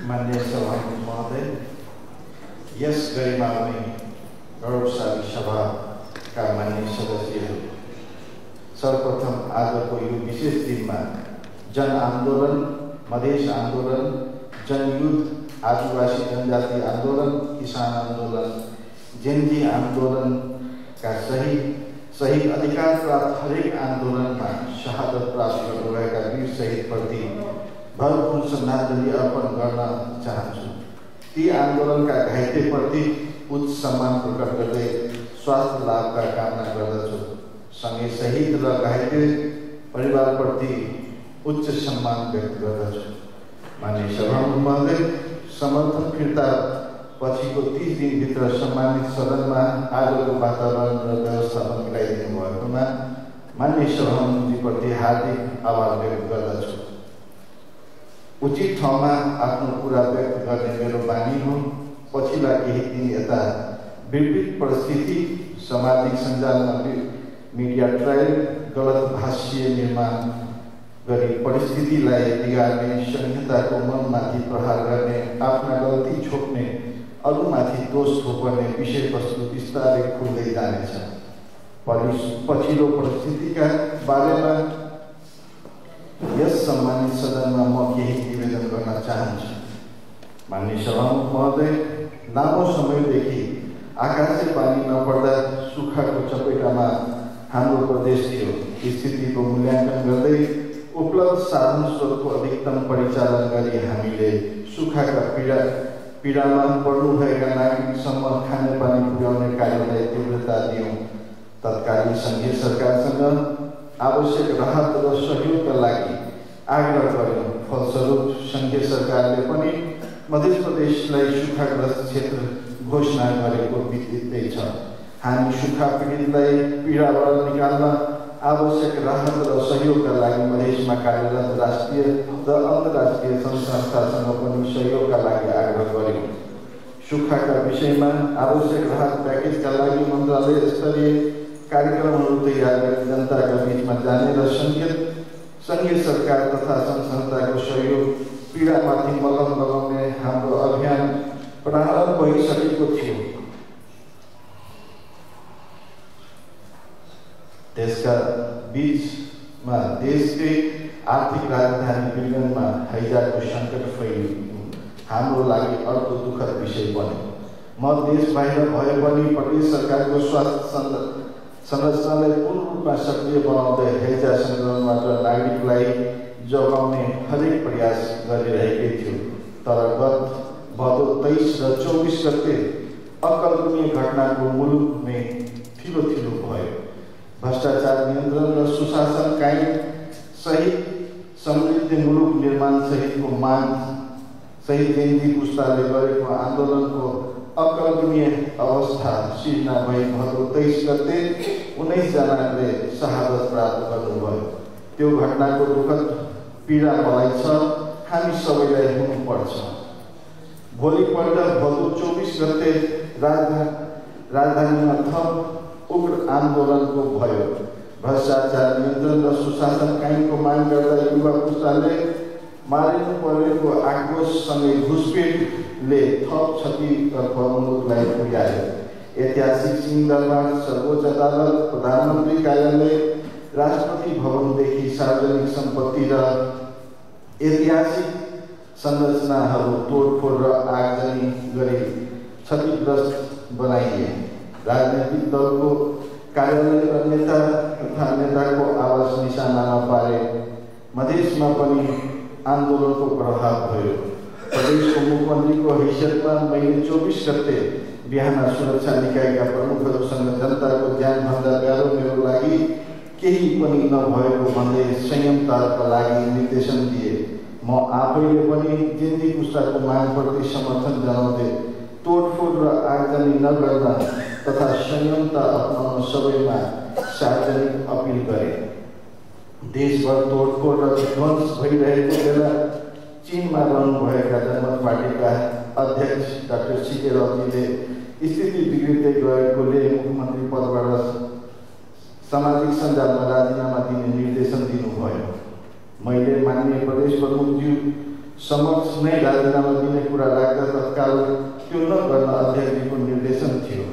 माननीय सभामुख महोदय, यस गरिमामय गौरवशाली सभाका माननीय सदस्यहरू, सर्वप्रथम आजको यो विशेष दिनमा जनआन्दोलन, मधेस आन्दोलन, जनयुद्ध, आदिवासी जनजाति आन्दोलन, किसान आन्दोलन, जेनजी आन्दोलनका शहीद अधिकार प्राप्त हरेक आन्दोलनमा शहादत प्राप्त गर्नुभएका वीर शहीदप्रति भरपूर श्रद्धाञ्जली अर्पण गर्न चाहन्छु। ती आन्दोलनका घाइतेप्रति उच्च सम्मान प्रकट गर्दै स्वास्थ्य लाभका कामना गर्दछु। सँगै शहीद र घाइते परिवारप्रति उच्च सम्मान व्यक्त गर्दछु। माननीय सभामुख महोदय, समर्थन फिर्ता पछिको 30 दिनभित्र सम्मानित सदनमा आजको वातावरण र व्यवस्थापन मिलाइदिनु भएकोमा माननीय सभामुखजीप्रति हार्दिक आभार व्यक्त गर्दछु। उचित ठाउँमा आफ्नो कुरा व्यक्त गर्ने मेरो बानी हो। पछिल्ला केही दिन यता विपरीत परिस्थिति, सामाजिक सञ्जालमा मिडिया ट्रायल, गलत भाष्य निर्माण गरी परिस्थितिलाई बिगार्ने, संहिताको मनमाथि प्रहार गर्ने, आफ्ना गल्ती छोप्ने, अरूमाथि दोष थोपर्ने विषयवस्तु बिस्तारै खुल्दै जानेछ। पछिल्लो परिस्थितिका बारेमा यस सम्मानित सदनमा म केही निवेदन गर्न चाहन्छु। माननीय सभामुख महोदय, लामो समयदेखि आकाशे पानी नपर्दा सुक्खाको चपेटामा हाम्रो प्रदेश थियो। स्थितिको मूल्याङ्कन गर्दै उपलब्ध साधन स्रोतको अधिकतम परिचालन गरी हामीले सुक्खाका पीडामा पर्नुभएका नागरिकसम्म खानेपानी पुर्याउने कार्यलाई तीव्रता दियौँ। तत्कालीन सङ्घीय सरकारसँग आवश्यक राहत र सहयोगका लागि आग्रह गर्यौँ। फलस्वरूप सङ्घीय सरकारले पनि मध्य प्रदेशलाई सुक्खाग्रस्त क्षेत्र घोषणा गरेको विदितै छ। हामी सुक्खा पीडितलाई पीडाबाट निकाल्न आवश्यक राहत र सहयोगका लागि मधेसमा कार्यरत राष्ट्रिय र अन्तर्राष्ट्रिय संस्थासँग पनि सहयोगका लागि आग्रह गर्यौँ। सुक्खाका विषयमा आवश्यक राहत प्याकेजका लागि मन्त्रालय स्तरीय कार्यक्रमहरू तयार गरी जनताका बीचमा जाने र सङ्घीय सरकार तथा संस्थाको सहयोग पीडामाथि मलम लगाउने हाम्रो अभियान प्रारम्भ भइसकेको थियो। त्यसका बीचमा देशकै आर्थिक राजधानी विगनमा हैजाको सङ्कट फैलिनु हाम्रो लागि अर्को दुःखद विषय बन्यो। म देश बाहिर भए पनि प्रदेश सरकारको स्वास्थ्य संरचनालाई पूर्ण रूपमा सक्रिय बनाउँदै हैजा सङ्क्रमणबाट नागरिकलाई जोगाउने हरेक प्रयास गरिरहेकै थियो। तर गत भदौ 23 र 24 गते अकल्पनीय घटनाको मुलुकमै ठिलो भयो। भ्रष्टाचार नियन्त्रण र सुशासन कायम सहित समृद्ध मुलुक निर्माण सहितको माग सहित जेनजी पुस्ताले गरेको आन्दोलनको अकल्पनीय अवस्था सिर्जना भई भदौ 23 गते 19 जनाले शहादत प्राप्त गर्नुभयो। त्यो घटनाको दुःखद पीडा मलाई छ, हामी सबैलाई हुनुपर्छ। भोलिपल्ट भदौ 24 गते राजधानीमा थप उग्र आन्दोलनको भयो। भ्रष्टाचार नियन्त्रण र सुशासन कायमको माग गर्दा युवा पुस्ताले मारिनु परेको आक्रोशसँगै घुसपेटले थप क्षतितर्फ मुलुकलाई पुर्यायो। ऐतिहासिक सिंहदरबार, सर्वोच्च अदालत, प्रधानमन्त्री कार्यालय, राष्ट्रपति भवनदेखि सार्वजनिक सम्पत्ति र ऐतिहासिक संरचनाहरू तोडफोड र आगजनी गरी क्षतिग्रस्त बनाइए। राजनैतिक दलको कार्यालय र नेता तथा नेताको आवास निशाना नपारे मधेसमा पनि आन्दोलनको प्रभाव भयो। प्रदेशको मुख्यमन्त्रीको हैसियतमा मैले 24 गते बिहान सुरक्षा निकायका प्रमुखहरूसँग जनताको ज्यानभन्दा प्यारो मेरो लागि केही पनि नभएको भन्दै संयमताका लागि निर्देशन दिए। म आफैले पनि जेनजी पुस्ताको मागप्रति समर्थन जनाउँदै तोडफोड र आगजनी नगर्न तथा संयमता अपनाउन सबैमा सार्वजनिक अपिल गरे। देशभर तोडफोड र विध्वंस भइरहेको बेला चीनमा रहनुभएका जनमत पार्टीका अध्यक्ष डाक्टर सीके रविले स्थिति बिग्रिँदै गएकोले मुख्यमन्त्री पदबाट सामाजिक सञ्जालमा राजीनामा दिने निर्देशन दिनुभयो। मैले माननीय प्रदेश प्रमुखज्यू समक्ष नै राजीनामा दिने कुरा राख्दा तत्काल त्यो नगर्न अध्यक्षजीको निर्देशन थियो।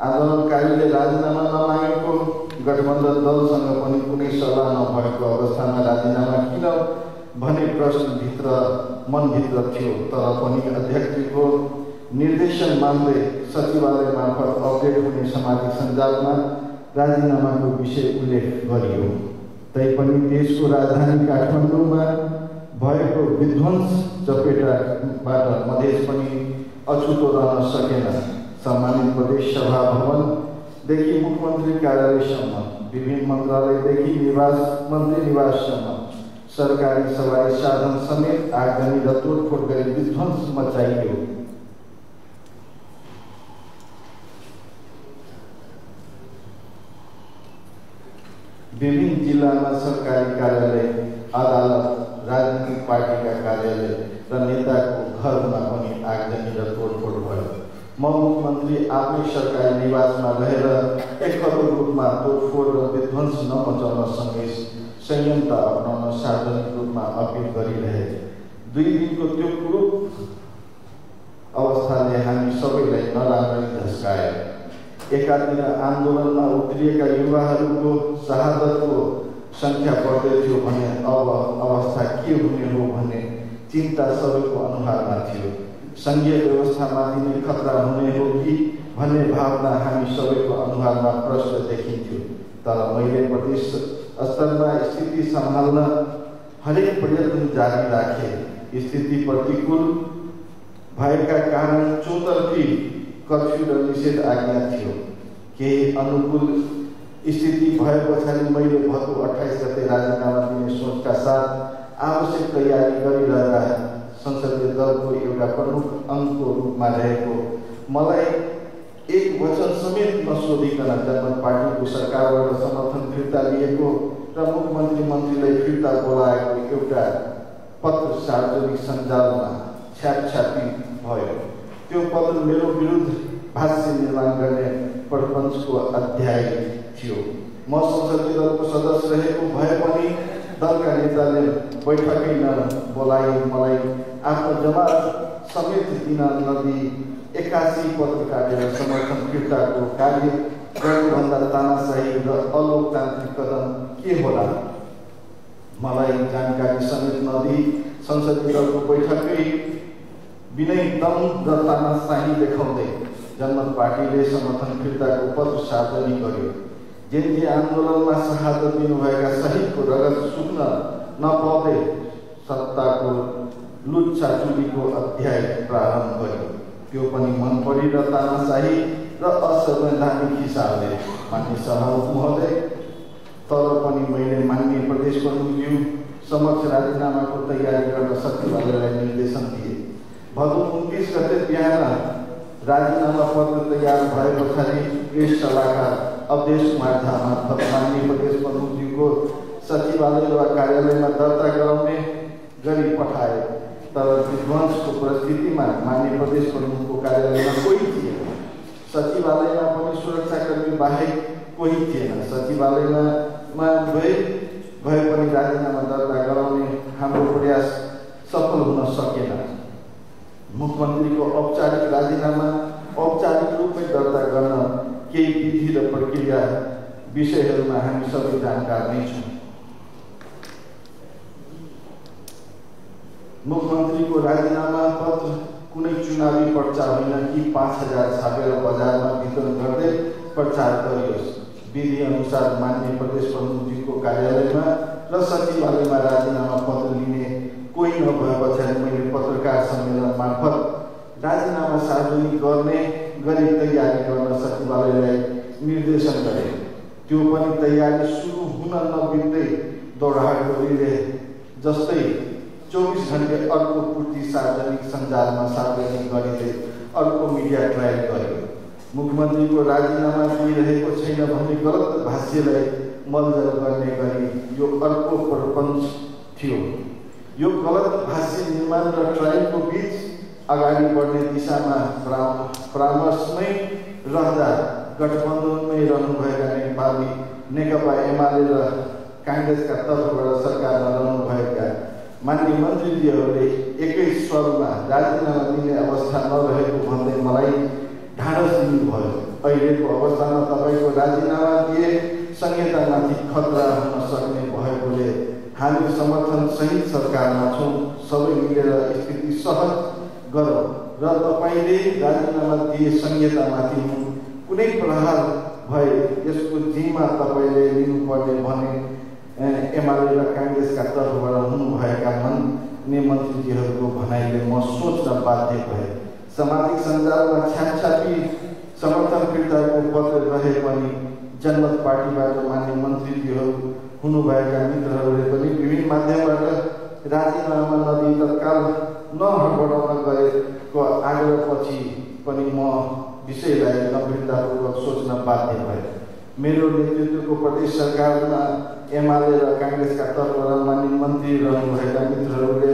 आन्दोलनकारीले राजीनामा नमागेको गठबन्धन दलसँग पनि कुनै सल्लाह नभएको अवस्थामा राजीनामा किन भन्ने प्रश्न मनभित्र थियो। तर पनि अध्यक्षजीको निर्देशन मान्दै सचिवालय मार्फत अपडेट हुने सामाजिक सञ्जालमा राजीनामाको विषय उल्लेख गरियो। तैपनि देशको राजधानी काठमाडौँमा भएको विध्वंस चपेटाबाट मधेस पनि अछुतो रहन सकेन। सम्मानित प्रदेश सभा भवनदेखि मुख्यमन्त्री कार्यालयसम्म, विभिन्न मन्त्रालयदेखि मन्त्री निवाससम्म सरकारी सवारी साधन समेत आगजनी र तोडफोड गरी विध्वंस मचाइयो। विभिन्न जिल्लामा सरकारी कार्यालय, अदालत, राजनीतिक पार्टीका कार्यालय र नेताको घरमा पनि आगजनी र तोडफोड भयो। म मुख्यमन्त्री आफ्नै सरकारी निवासमा रहेर एकल रूपमा तोडफोड र विध्वंस नमचाउन संयमता अपनाउन सार्वजनिक रूपमा अपिल गरिरहे। 2 दिनको त्यो कुरूप अवस्थाले हामी सबैलाई नराम्ररी झस्कायो। एकातिर आन्दोलनमा उत्रिएका युवाहरूको शहादतको सङ्ख्या बढ्दै थियो भने अब अवस्था के हुने हो भन्ने चिन्ता सबैको अनुहारमा थियो। सङ्घीय व्यवस्थामाथि नै खतरा हुने हो कि भन्ने भावना हामी सबैको अनुहारमा प्रष्ट देखिन्थ्यो। तर मैले प्रदेश स्तरमा स्थिति सम्हाल्न हरेक प्रयत्न जारी राखे। स्थिति प्रतिकूल भएका कारण चौतर्फी कर्फ्यू र निषेध आज्ञा थियो। केही अनुकूल स्थिति भए पछाडि मैले भदौ 28 गते राजीनामा दिने सोचका साथ आवश्यक तयारी गरिरहेका संसदीय दलको एउटा प्रमुख अङ्गको रूपमा रहेको मलाई एक वचन समेत नसोधिकन जनमत पार्टीको सरकारबाट समर्थन फिर्ता लिएको र मन्त्रीलाई फिर्ता बोलाएको एउटा पत्र सार्वजनिक सञ्जालमा छ्यापछ्यापी भयो। त्यो पत्र मेरो विरुद्ध भाष्य निर्माण गर्ने प्रपञ्चको अध्याय थियो। म संसदीय दलको सदस्य रहेको भए पनि दलका नेताले बैठकै बोलाइ मलाई आफ्नो जवाब समेत दिन नदिई 81 पत्र काटेर समर्थन फिर्ताको कार्य गर्नुभन्दा तानाशाही र अलोकतान्त्रिक कदम के होला? मलाई जानकारी समेत नदिई संसदीय दलको बैठकै विनय दम र तानाशाही देखाउँदै जनमत पार्टीले समर्थन फिर्ताको पत्र सार्वजनिक गर्यो। जे आन्दोलनमा शहादत दिनुभएका शहीदको रगत सुक्न नपाउँदै सत्ताको लुच्चाचुरीको अध्याय प्रारम्भ गर्यो। त्यो पनि मन परी र तानाशाही र असंवैधानिक हिसाबले। मान्य सभामुख महोदय, तर पनि मैले माननीय प्रदेश प्रमुखज्यू समक्ष राजीनामाको तयारी गर्न सचिवालयलाई निर्देशन दिए। भदौ 29 गते बिहान राजीनामा पत्र तयार भए पछाडि प्रेस सल्लाहकार अवधेश कुमार झा मार्फत माननीय प्रदेश प्रमुखज्यूको सचिवालय वा कार्यालयमा दर्ता गराउने गरी पठाए। तर विध्वंसको परिस्थितिमा माननीय प्रदेश प्रमुखको कार्यालयमा कोही थिएन। सचिवालयमा पनि सुरक्षाकर्मी बाहेक कोही थिएन। सचिवालयमा भए पनि राजीनामा दर्ता गराउने हाम्रो प्रयास सफल हुन सकेन। मुख्यमन्त्रीको औपचारिक राजीनामा औपचारिक रूपमै दर्ता गर्न केही विधि र प्रक्रिया विषयहरूमा हामी सबै जानकार नै छौँ। मुख्यमन्त्रीको राजीनामा पत्र कुनै चुनावी पर्चा होइन कि 5000 छापेर बजारमा वितरण गर्दै प्रचार गरियोस्। विधि अनुसार माननीय प्रदेश प्रमुखज्यूको कार्यालयमा र सचिवालयमा राजीनामा पत्र लिने कोही नभए पछाडि मैले पत्रकार सम्मेलन मार्फत राजीनामा सार्वजनिक गर्ने गरी तयारी गर्न सचिवालयलाई निर्देशन गरे। त्यो पनि तयारी सुरु हुन नबित्दै दौडाहाट गरिरहे। जस्तै 24 घण्टे अर्को पूर्ति सार्वजनिक सञ्जालमा सार्वजनिक गरिँदै अर्को मिडिया ट्रायल गर्यो। मुख्यमन्त्रीको राजीनामा दिइरहेको छैन भन्ने गलत भाष्यलाई मलजल गर्ने गरी यो अर्को प्रपञ्च थियो। यो गलत भाष्य निर्माण र ट्रायलको बीच अगाडि बढ्ने दिशामा परामर्शमै रहँदा गठबन्धनमै रहनुभएका नेपाली नेकपा एमाले र काङ्ग्रेसका तर्फबाट सरकारमा रहनुभएका माननीय मन्त्रीजीहरूले एकै स्वरमा राजीनामा दिने अवस्था नरहेको भन्दै मलाई ढाडस दिनुभयो। अहिलेको अवस्थामा तपाईँको राजीनामा दिए संहितामाथि खतरा हुन सक्ने भएकोले हामी समर्थनसहित सरकारमा छौँ। सबै मिलेर स्थिति सहज गरौँ र तपाईँले राजीनामा दिए संहितामाथि कुनै प्रहार भए यसको जिम्मा तपाईँले लिनुपर्ने भने एमाले र काङ्ग्रेसका तर्फबाट हुनुभएका माननीय मन्त्रीजीहरूको भनाइले म सोच्न बाध्य भए। सामाजिक सञ्जालमा छ्यापछापी समर्थन फिर्ताको पत्र रहे पनि जनमत पार्टीबाट मान्य मन्त्रीजीहरू हुनुभएका मित्रहरूले पनि विभिन्न माध्यमबाट राजीनामा नदिई तत्काल नहडबडाउन गरेको आग्रहपछि पनि म विषयलाई गम्भीरतापूर्वक सोच्न बाध्य भए। मेरो नेतृत्वको प्रदेश सरकारमा एमाले र काङ्ग्रेसका तर्फबाट मान्य मन्त्री रहनुभएका मित्रहरूले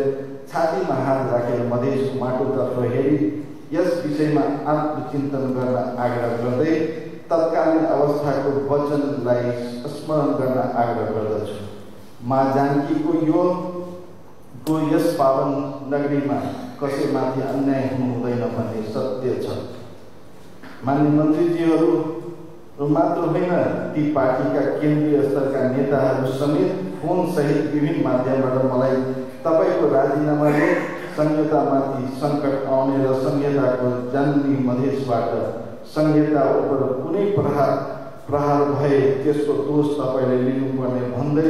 छातीमा हात राखेर मधेसको माटोतर्फ हेरी यस विषयमा आत्मचिन्तन गर्न आग्रह गर्दै तत्कालीन अवस्थाको वचनलाई स्मरण गर्न आग्रह गर्दछु। माँ जानकीको यस पावन नगरीमा कसैमाथि अन्याय हुनुहुँदैन भन्ने सत्य छ। मान्य मन्त्रीजीहरू मात्र होइन, ती पार्टीका केन्द्रीय स्तरका नेताहरू समेत फोन सहित विभिन्न माध्यमबाट मलाई तपाईँको राजीनामाले संहितामाथि सङ्कट आउने र संहिताको जान्ने मधेसबाट संहिता उप कुनै प्रहार भए त्यसको दोष तपाईँले लिनुपर्ने भन्दै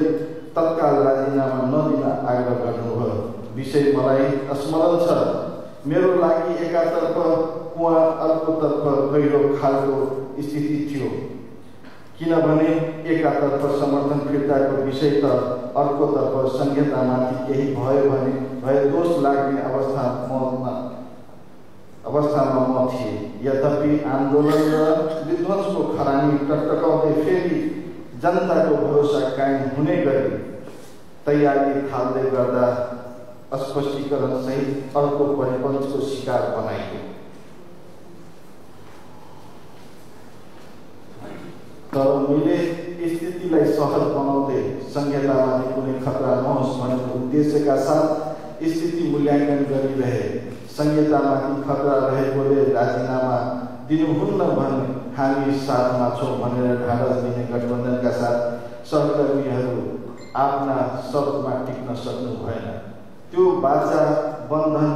तत्काल राजीनामा नदिन आग्रह गर्नुभयो। विषय मलाई स्मरण छ। मेरो लागि एकातर्फ कुवा अर्कोतर्फ गहिरो खालको स्थिति थियो, किनभने एकातर्फ समर्थन फिर्ताको विषय त अर्कोतर्फ संहितामाथि केही भयो भने भए दोष लाग्ने अवस्थामा म थिएँ। यद्यपि आन्दोलन र विध्वंसको खरानी टकटकाउँदै फेरि जनताको भरोसा कायम हुने गरी तयारी थाल्दै गर्दा स्पष्टीकरण सहित अर्को परिपन्थको शिकार बनाइयो। तर मैले स्थितिलाई सहज बनाउँदै संहितामाथि कुनै खतरा नहोस् भन्ने उद्देश्यका साथ स्थिति मूल्याङ्कन गरिरहे। संहितामाथि खतरा रहेकोले राजीनामा दिनुहुन्न भने हामी साथमा छौँ भनेर ढाडस दिने गठबन्धनका साथ सहकर्मीहरू आफ्ना शब्दमा टिक्न सक्नु भएन। त्यो बाचा बन्धन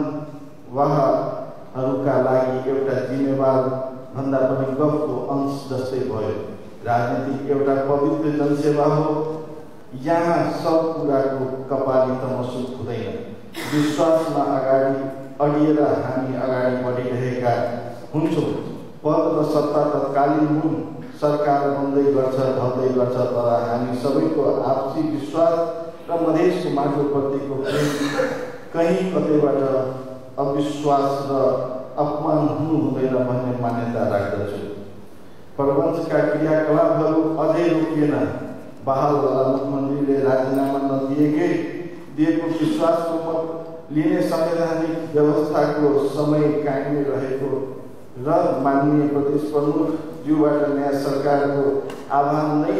वाहहरूका लागि एउटा जिम्मेवार भन्दा पनि गफको अंश जस्तै भयो। राजनीति एउटा पवित्र जनसेवा हो। यहाँ सब कुराको कपाली तमसुक हुँदैन। विश्वासमा अडिएर हामी अगाडि बढिरहेका हुन्छौँ। पद र सत्ता तत्कालीन हुन्, सरकार बन्दै गर्छ ढल्दै गर्छ, तर हामी सबैको आपसी विश्वास र मधेसको माटोप्रतिको प्रेम कहीँ कतैबाट अविश्वास र अपमान हुनु हुँदैन भन्ने मान्यता राख्दछु। प्रपञ्चका क्रियाकलापहरू अझै रोकिएन। बहालवाला मुख्यमन्त्रीले राजीनामा दिएको विश्वासको मत लिने संवैधानिक व्यवस्थाको समय कायमै रहेको र माननीय प्रदेश प्रमुखज्यूबाट नयाँ सरकारको आह्वान नै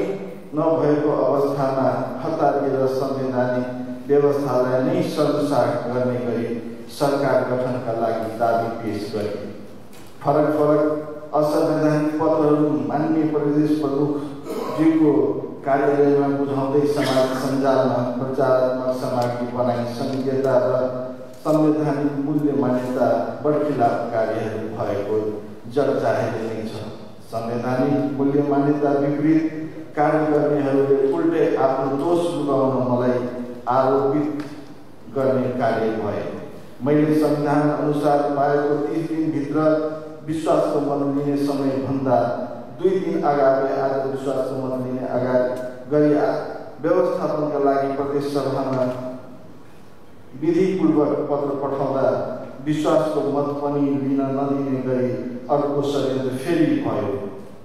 नभएको अवस्थामा हतारिएर संवैधानिक व्यवस्थालाई नै शर्मसार गर्ने गरी सरकार गठनका लागि दाबी पेश गरे। फरक असंवैधानिक पत्रहरू माननीय प्रदेश प्रमुखज्यूको कार्यालयमा बुझाउँदै समाज सञ्जालमा प्रचारात्मक सामग्री बनाई संहिता र संवैधानिक मूल्य मान्यता बर्खिलाफ कार्यहरू भएको जगजाहेर नै छ। संवैधानिक मूल्य मान्यता विपरीत कार्य गर्नेहरूले उल्टै आफ्नो दोष लुकाउन मलाई आरोपित गर्ने कार्य भए। मैले संविधान अनुसार पाएको 30 दिनभित्र विश्वासको मत लिने समयभन्दा 2 दिन अगाडि आज विश्वासको मत लिने गरी व्यवस्थापनका लागि प्रदेश सभामा विधिपूर्वक पत्र पठाउँदा विश्वासको मत पनि लिन नदिने गरी अर्को षड्यन्त्र फेरि भयो।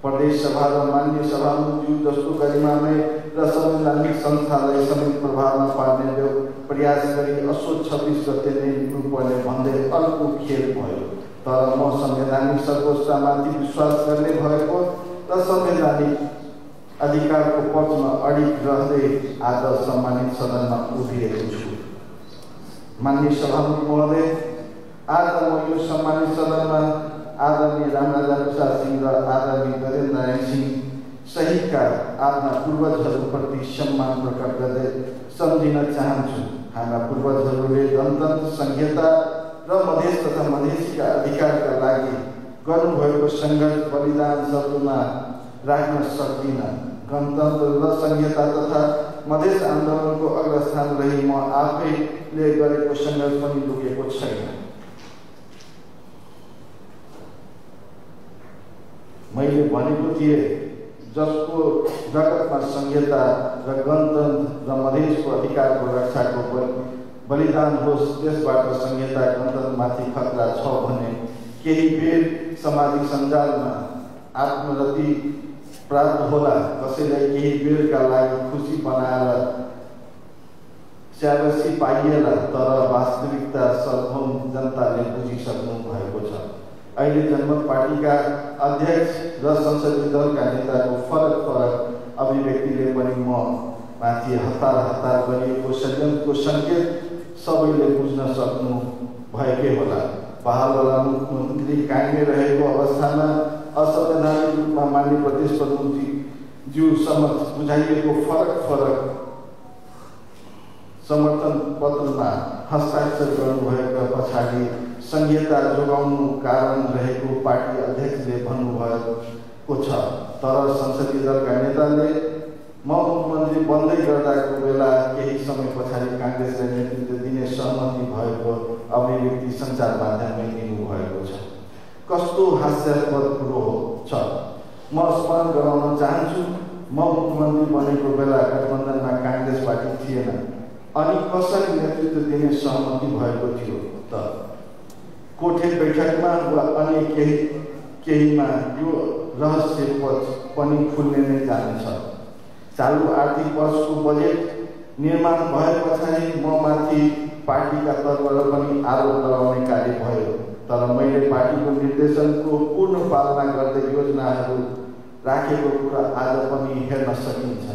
प्रदेश सभा र मान्य सभामुखज्यू जस्तो गरिमामय र संवैधानिक संस्थालाई समेत प्रभावमा पार्ने प्रयास गरी असोज 26 गते नै लिनुपर्ने भन्दै अर्को खेल भयो। तर म संवैधानिक सर्वोच्चमाथि विश्वास गर्ने भएको र संवैधानिक अधिकारको पक्षमा अडिग रहँदै आज सम्मानित सदनमा उभिएको छु। माननीय सभामुख महोदय, आज म यो सम्मानित सदनमा आदरणीय रामराजा प्रसाद सिंह र आदरणीय गजेन्द्र नारायण सिंह सहितका आफ्ना पूर्वजहरूप्रति सम्मान प्रकट गर्दै सम्झिन चाहन्छु। हाम्रा पूर्वजहरूले गणतन्त्र संहिता र मधेस तथा मधेसीका अधिकारका लागि गर्नुभएको सङ्घर्ष बलिदान शब्दमा राख्न सक्दिन। गणतन्त्र र संहिता तथा मधेस आन्दोलनको अग्रस्थान रही म आफैले गरेको सङ्घर्ष पनि लुकेको छैन। मैले भनेको थिएँ, जसको जगतमा संहिता र गणतन्त्र र मधेसको अधिकारको रक्षाको बलिदान होस्, त्यसबाट संहिता गणतन्त्रमाथि खतरा छ भने केही बेर सामाजिक सञ्जालमा आत्मरति प्राप्त होला। कसैलाई केही बेरका लागि खुसी बनाएर स्याबासी पाइएला, तर वास्तविकता सर्वभौम जनताले बुझिसक्नु भएको छ। अहिले जनमत पार्टीका अध्यक्ष र संसदीय दलका नेताको फरक अभिव्यक्तिले पनि म माथि हतार गरिएको षड्यन्त्रको सङ्केत सबैले बुझ्न सक्नु भएकै होला। बहालवाला मुख्यमन्त्री कायमै रहेको अवस्थामा असंवैधानिक रूपमा मान्य प्रदेश प्रमुखज्यू समक्ष बुझाइएको फरक समर्थन पत्रमा हस्ताक्षर गर्नुभएका पछाडि संहिता जोगाउनु कारण रहेको पार्टी अध्यक्षले भन्नुभएको छ। तर संसदीय दलका नेताले म मुख्यमन्त्री बन्दै गर्दाको बेला केही समय पछाडि काङ्ग्रेसलाई नेतृत्व दिने सहमति भएको अभिव्यक्ति सञ्चार माध्यममै दिनुभएको छ। कस्तो हास्यास्पद कुरो छ। म स्मरण गराउन चाहन्छु, म मुख्यमन्त्री बनेको बेला गठबन्धनमा काङ्ग्रेस पार्टी थिएन। अनि कसरी नेतृत्व दिने सहमति भएको थियो त? कोठे बैठकमा वा अन्य केहीमा यो रहस्य पनि खुल्ने नै जानेछ। चालु आर्थिक वर्षको बजेट निर्माण भए पछाडि म माथि पार्टीका तर्फबाट पनि आरोप लगाउने कार्य भयो। तर मैले पार्टीको निर्देशनको पूर्ण पालना गर्दै योजनाहरू राखेको कुरा आज पनि हेर्न सकिन्छ।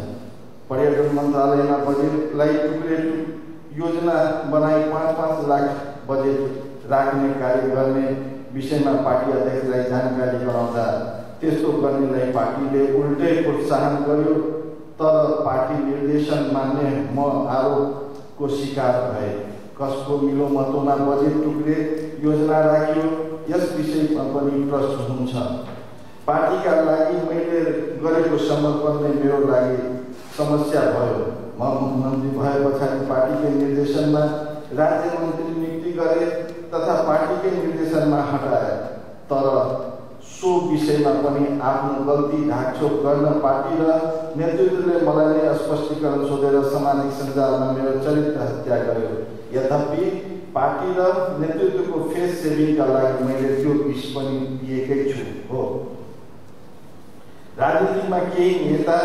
पर्यटन मन्त्रालयमा बजेटलाई टुक्रे योजना बनाई 5-5 लाख बजेट राख्ने कार्य गर्ने विषयमा पार्टी अध्यक्षलाई जानकारी गराउँदा त्यस्तो गर्नेलाई पार्टीले उल्टै प्रोत्साहन गर्यो। तर पार्टी निर्देशन मान्ने म आरोपको शिकार भए। कसको मिलो मतोमा बजेट टुक्रे योजना राखियो, यस विषयमा पनि प्रश्न हुन्छ। पार्टीका लागि मैले गरेको समर्पण नै मेरो लागि समस्या भयो। म मुख्यमन्त्री भए पछाडि पार्टीकै निर्देशनमा राज्य मन्त्री नियुक्ति गरे तथा पार्टीकै निर्देशनमा हटाए। तर सो विषयमा पनि आफ्नो गल्ती ढाकछोप गर्न पार्टी र नेतृत्वले मलाई नै स्पष्टीकरण सोधेर सामाजिक सञ्जालमा मेरो चरित्र हत्या गर्यो। यद्यपि पार्टी र नेतृत्वको फेस सेभिङका लागि मैले त्यो विष पनि दिएकै छु। हो, राजनीतिमा केही नेता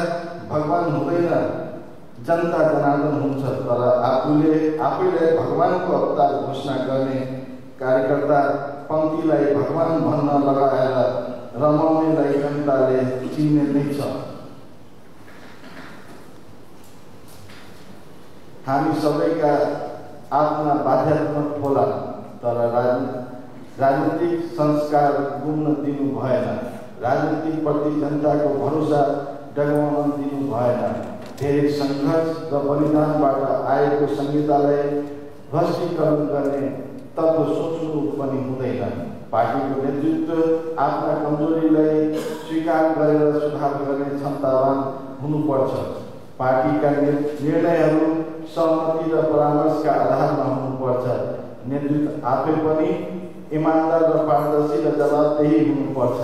भगवान हुँदैन, जनता जनार्दन हुन्छ। तर आफैलाई भगवानको अवतार घोषणा गर्ने कार्यकर्ता पङ्क्तिलाई भगवान भन्न लगाएर रमाउनेलाई जनताले चिन्ने नै छ। हामी सबैका आफ्ना बाध्यात्मक होला, तर राजनीतिक संस्कार गुम्न दिनु भएन। राजनीतिप्रति जनताको भरोसा डगाउन दिनु भएन। धेरै सङ्घर्ष र बलिदानबाट आएको संहितालाई भ्रष्टीकरण गर्ने तत्त्व सोच्नु पनि हुँदैन। पार्टीको नेतृत्व आफ्ना कमजोरीलाई स्वीकार गरेर सुधार गर्ने क्षमतावान हुनुपर्छ। पार्टीका निर्णयहरू सहमति र परामर्शका आधारमा हुनुपर्छ। नेतृत्व आफै पनि इमान्दार र पारदर्शी र जवाबदेही हुनुपर्छ।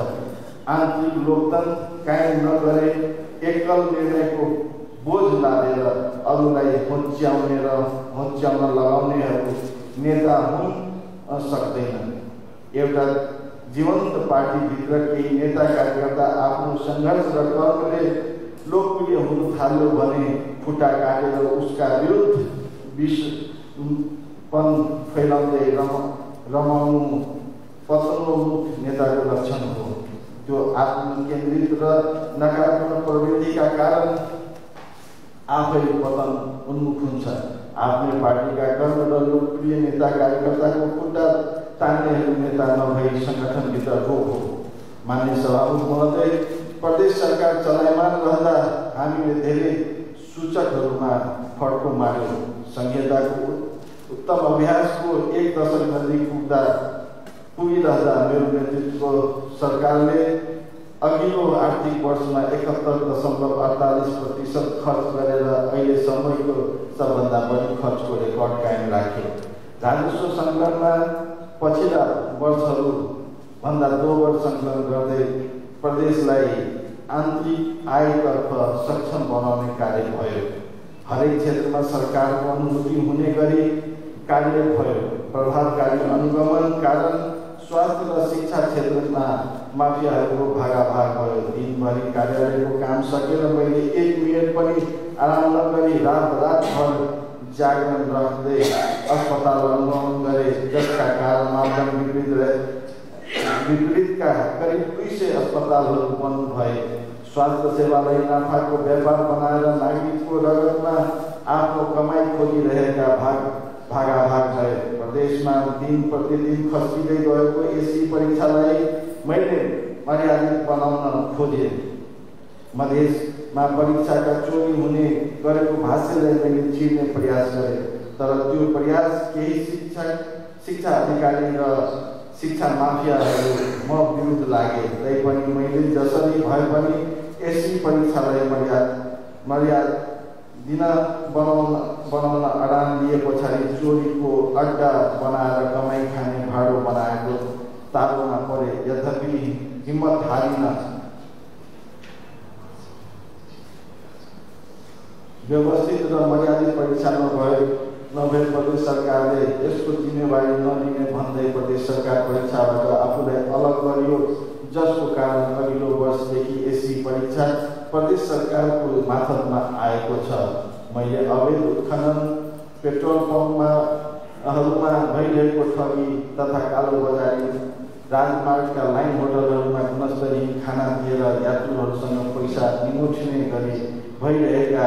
आन्तरिक लोकतन्त्र कायम नगरे एकल निर्णयको बोझ लादेर अरूलाई होच्याउन लगाउनेहरू नेता हुन सक्दैनन्। एउटा जीवन्त पार्टीभित्र केही नेता कार्यकर्ता आफ्नो सङ्घर्ष र कर्मले लोकप्रिय हुन थाल्यो भने खुट्टा काटेर उसका विरुद्ध विषपन फैलाउँदै रमाउनु पतनोन्मुख नेताको लक्षण हो। त्यो आत्मकेन्द्रित र नकारात्मक प्रवृत्तिका कारण आफै पतन उन्मुख हुन्छ। आफ्नै पार्टीका कर्म र लोकप्रिय नेता कार्यकर्ताको खुट्टा तान्नेहरू नेता नभई सङ्गठनभित्र रोग हो। मान्य सभामुख महोदय, प्रदेश सरकार चलायमान रहँदा हामीले धेरै सूचकहरूमा फड्को मार्यो। संहिताको उत्तम अभ्यासको एक दशक नजिक पुगिरहँदा मेरो नेतृत्वको सरकारले अघिल्लो आर्थिक वर्षमा 71.48% खर्च गरेर अहिलेसम्मको सबभन्दा बढी खर्चको रेकर्ड कायम राख्यो। राजस्व सङ्कलनमा पछिल्ला वर्षहरूभन्दा दोब्बर सङ्कलन गर्दै प्रदेशलाई आन्तरिक आयतर्फ सक्षम बनाउने कार्य भयो। हरेक क्षेत्रमा सरकारको अनुभूति हुने गरी कार्य भयो। प्रभावकारी अनुगमन कारण स्वास्थ्य र शिक्षा क्षेत्रमा माफियाहरूको भागाभाग भयो। दिनभरि कार्यालयको काम सकेर मैले 1 मिनट पनि आराम नगरी रातभर जागरण राख्दै अस्पताल अनुगमन गरे, जसका कारण मापदण्ड विपरीतका करिब 200 अस्पतालहरू बन्द भए। स्वास्थ्य सेवालाई नाफाको व्यापार बनाएर नागरिकको रगतमा आफ्नो कमाई खोजिरहेका भागाभाग भए। प्रदेशमा दिन प्रतिदिन खस्किँदै गएको एसी परीक्षालाई मैले मर्यादित बनाउन खोजेँ। मधेसमा परीक्षाका चोरी हुने गरेको भाष्यलाई मैले चिर्ने प्रयास गरेँ, तर त्यो प्रयास केही शिक्षा अधिकारी र शिक्षा माफियाहरू म विरुद्ध लागे। तैपनि मैले जसरी भए पनि एसी परीक्षालाई मर्यादा दिन बनाउन अडान लिए पछाडि चोरीको अड्डा बनाएर कमाई खाने भाडो बनाएको तालुमा परे। यद्यपि हिम्मत हारिन व्यवस्थित र मर्यादित परीक्षा नभए प्रदेश सरकारले यसको जिम्मेवारी नलिने भन्दै प्रदेश सरकार परीक्षाबाट आफूलाई अलग गरियो, जसको कारण अघिल्लो वर्षदेखि एसी परीक्षा प्रदेश सरकारको मार्फतमा आएको छ। मैले अवैध उत्खनन, पेट्रोल पम्पमा भइरहेको ठगी तथा कालोबजारी, राजमार्गका लाइन होटलहरूमा गुणस्तरहीन खाना दिएर यात्रुहरूसँग पैसा निमुठ्ने गरी भइरहेका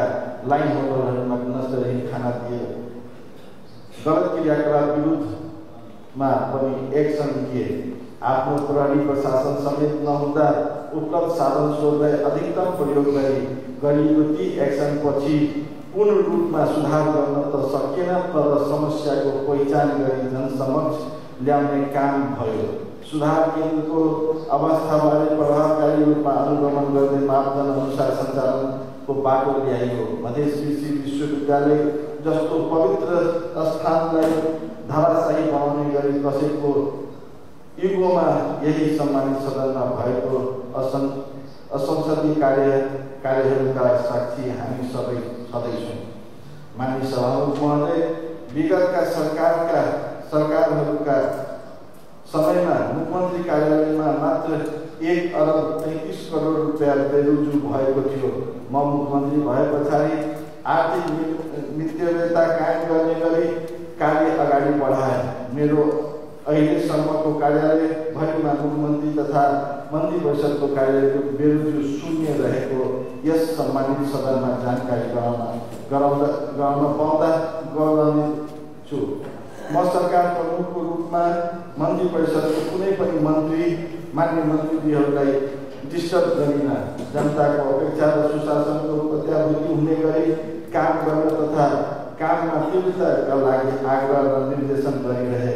लाइन होटलहरूमा गुणस्तरहीन खाना दिए गलत क्रियाकलाप विरुद्धमा पनि एक्सन लिए। आफ्नो प्रहरी प्रशासन समेत नहुँदा उपलब्ध साधन स्रोतलाई अधिकतम प्रयोग गरिएको ती एक्सन पछि पूर्ण रूपमा सुधार गर्न त सकिएन, तर समस्याको पहिचान गरी जनसमक्ष ल्याउने काम भयो। सुधार केन्द्रको अवस्थाबारे प्रभावकारी रूपमा अनुगमन गर्दै मापदण्ड अनुसार सञ्चालनको बाटो ल्याइयो। मधेस कृषि विश्वविद्यालय जस्तो पवित्र स्थानलाई धाराशाही बनाउने गरी कसैको युगोमा यही सम्मानित सदनमा भएको असंसदीय कार्यहरूका साक्षी हामी सबै सधैँ छौँ। माननीय सभामुख महोदय, विगतका सरकारहरूका समयमा मुख्यमन्त्री कार्यालयमा मात्र 1 अरब 33 करोड रुपियाँ बेरुजु भएको थियो। म मुख्यमन्त्री भए पछाडि आर्थिक मित्रता कायम गर्ने गरी कार्य अगाडि बढाए। मेरो अहिलेसम्मको कार्यालय भरिमा मुख्यमन्त्री तथा मन्त्री परिषदको कार्यालयको बेरुजु शून्य रहेको यस सम्मानित सदनमा जानकारी गराउन पाउँदा गौरवान्वित छु। म सरकार प्रमुखको रूपमा मन्त्री परिषदको कुनै पनि मान्य मन्त्रीहरूलाई डिस्टर्ब गरिन, जनताको अपेक्षा र सुशासनको प्रत्याभूति हुने गरी काम गर्न तथा काममा तीव्रताका लागि आग्रह र निर्देशन गरिरहे।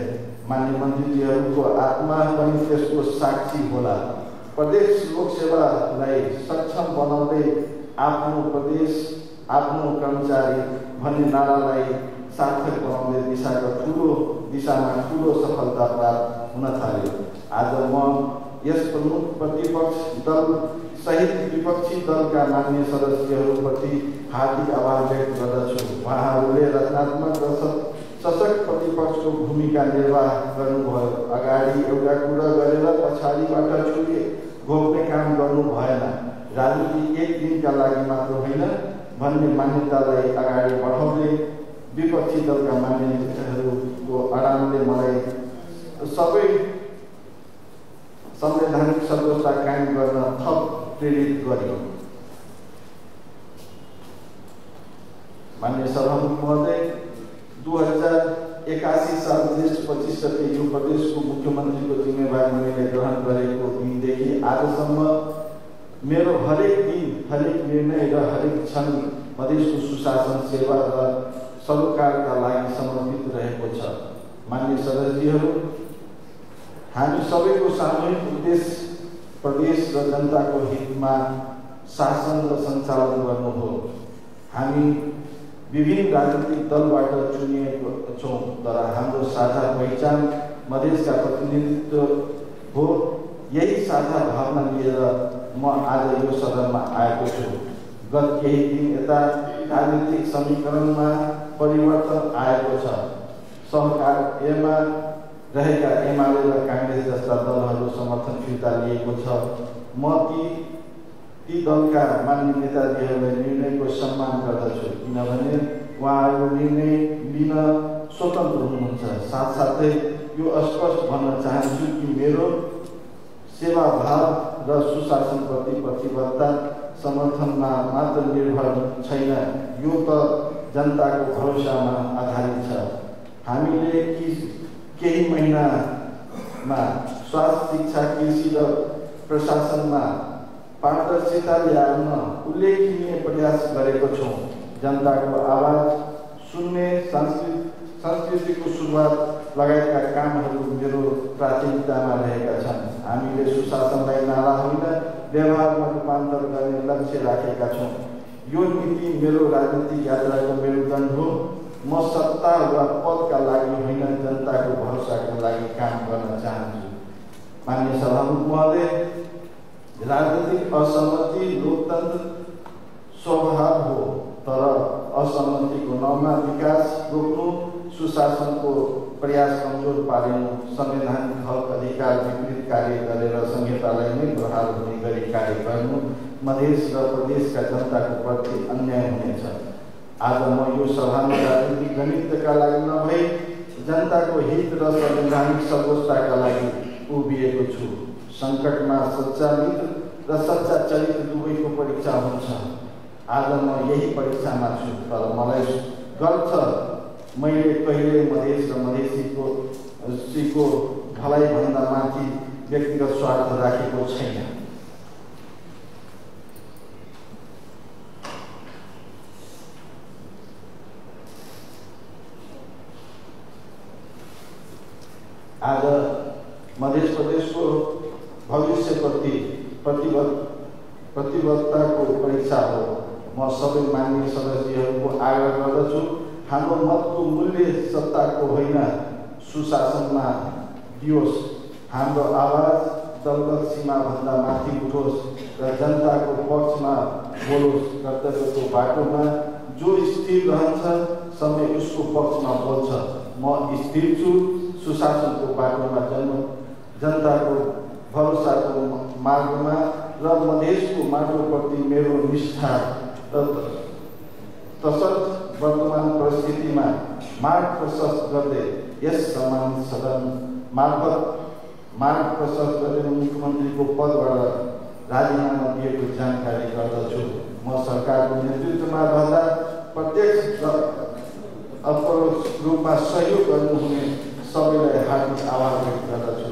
मान्य मन्त्रीहरूको आत्मा पनि त्यसको साक्षी होला। प्रदेश लोकसेवालाई सक्षम बनाउँदै आफ्नो प्रदेश आफ्नो कर्मचारी भन्ने नारालाई सार्थक बनाउँदै दिशामा ठुलो सफलता प्राप्त हुन थाल्यो। आज म यस प्रमुख प्रतिपक्ष दल सहित विपक्षी दलका मान्य सदस्यहरूप्रति हार्दिक आभार व्यक्त गर्दछु। उहाँहरूले रचनात्मक र सशक्त प्रतिपक्षको भूमिका निर्वाह गर्नुभयो। अगाडि एउटा कुरा गरेर पछाडिबाट छुरी घोप्ने काम गर्नु भएन। राजनीति एक दिनका लागि मात्र होइन भन्ने मान्यतालाई अगाडि बढाउँदै विपक्षी दलका मान्यहरूको अडानले मलाई संवैधानिक सर्वोच्चता कायम गर्न थप प्रेरित गर्यो। माननीय सभामुख महोदय, 2081 साल ज्येष्ठ 25 गते यो प्रदेशको मुख्यमन्त्रीको जिम्मेवारी मैले ग्रहण गरेको दिनदेखि आजसम्म मेरो हरेक दिन, हरेक निर्णय र हरेक क्षण मधेसको सुशासन, सेवा र सरोकारका लागि समर्पित रहेको छ। माननीय सदस्यहरू, हामी सबैको सामूहिक उद्देश्य प्रदेश र जनताको हितमा शासन र सञ्चालन गर्नु हो। हामी विभिन्न राजनीतिक दलबाट चुनिएको छौँ, तर हाम्रो साझा पहिचान मधेसका प्रतिनिधित्व हो। यही साझा भावना लिएर म आज यो सदनमा आएको छु। गत केही दिन यता राजनीतिक समीकरणमा परिवर्तन आएको छ। सहकार्यमा रहेका एमाले र काङ्ग्रेस जस्ता दलहरू समर्थन फिर्ता लिएको छ। म ती दलका मान्य नेताजीहरूलाई निर्णयको सम्मान गर्दछु, किनभने उहाँहरू निर्णय लिन स्वतन्त्र हुनुहुन्छ। साथसाथै यो स्पष्ट भन्न चाहन्छु कि मेरो सेवाभाव र सुशासनप्रति प्रतिबद्धता समर्थनमा मात्र निर्भर छैन, यो त जनताको भरोसामा आधारित छ। हामीले केही महिनामा स्वास्थ्य, शिक्षा, कृषि र प्रशासनमा पारदर्शिता ल्याउन उल्लेखनीय प्रयास गरेको छौँ। जनताको आवाज सुन्ने, संस्कृतिको सुरुवात लगायतका कामहरू मेरो प्राथमिकतामा रहेका छन्। हामीले सुशासनलाई नारा होइन, व्यवहारमा रूपान्तर गर्ने लक्ष्य राखेका छौँ। यो नीति मेरो राजनीतिक यात्राको मेरुदण्ड हो। म सत्ता वा पदका लागि होइन, जनताको भरोसाका लागि काम गर्न चाहन्छु। माननीय सभामुख महोदय, राजनीतिक असहमति लोकतन्त्र स्वभाव हो, तर असहमतिको नाममा विकास रोक्नु, सुशासनको प्रयास कमजोर पारिनु, संवैधानिक हक अधिकार विपरीत कार्य गरेर संहितालाई नै प्रहार हुने गरी कार्य गर्नु मधेस र प्रदेशका जनताको प्रति अन्याय हुनेछ। आज म यो सभामा राजनीतिक गणितका लागि नभई जनताको हित र संवैधानिक सर्वोच्चताका लागि उभिएको छु। सङ्कटमा सच्चा मित्र र सच्चा चरित्र दुवैको परीक्षा हुन्छ। आज म यही परीक्षामा छु, तर मलाई गर्व छ मैले कहिले मधेस र मधेसीको भलाइभन्दा माथि व्यक्तिगत स्वार्थ राखेको छैन। आज मध्य प्रदेशको भविष्यप्रति प्रतिबद्धताको परीक्षा हो। म सबै मान्य सदस्यहरूको आग्रह गर्दछु, हाम्रो मतको मूल्य सत्ताको होइन, सुशासनमा दियोस्। हाम्रो आवाज दलगत सीमाभन्दा माथि उठोस् र जनताको पक्षमा बोलोस्। कर्तव्यको बाटोमा जो स्थिर रहन्छ, समय उसको पक्षमा बोल्छ। म स्थिर छु। सुशासनको बाटोमा जनताको भरोसाको मार्गमा र मधेसको माटोप्रति मेरो निष्ठा तसर्थ वर्तमान परिस्थितिमा मार्ग प्रशस्त गर्दै यस सम्मानित सदन मार्फत मार्ग प्रशस्त गर्दै मुख्यमन्त्रीको पदबाट राजीनामा दिएको जानकारी गर्दछु। म सरकारको नेतृत्वमा रहँदा प्रत्यक्ष र अपरोक्ष रूपमा सहयोग गर्नुहुने सबैलाई हार्दिक आभार व्यक्त गर्दछु।